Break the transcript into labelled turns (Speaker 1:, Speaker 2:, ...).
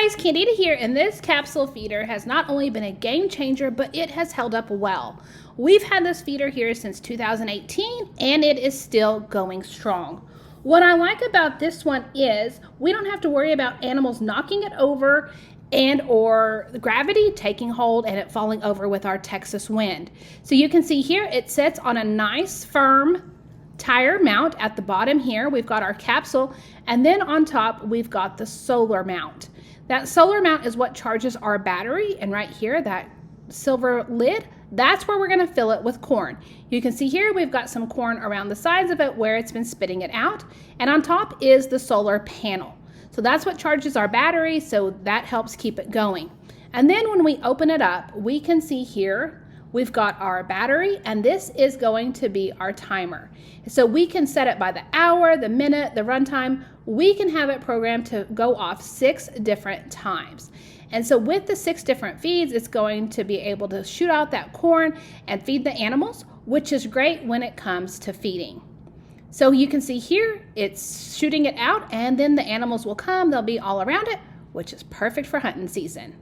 Speaker 1: guys, Candida here, and this capsule feeder has not only been a game changer, but it has held up well. We've had this feeder here since 2018 and it is still going strong. What I like about this one is we don't have to worry about animals knocking it over and or the gravity taking hold and it falling over with our Texas wind. So you can see here it sits on a nice firm tire mount at the bottom here. We've got our capsule, and then on top we've got the solar mount. That solar mount is what charges our battery, and right here, that silver lid, that's where we're going to fill it with corn. You can see here we've got some corn around the sides of it where it's been spitting it out, and on top is the solar panel. So that's what charges our battery, so that helps keep it going. And then when we open it up, we can see here we've got our battery, and this is going to be our timer. So we can set it by the hour, the minute, the runtime. We can have it programmed to go off 6 different times. And so with the 6 different feeds, it's going to be able to shoot out that corn and feed the animals, which is great when it comes to feeding. So you can see here, it's shooting it out, and then the animals will come, they'll be all around it, which is perfect for hunting season.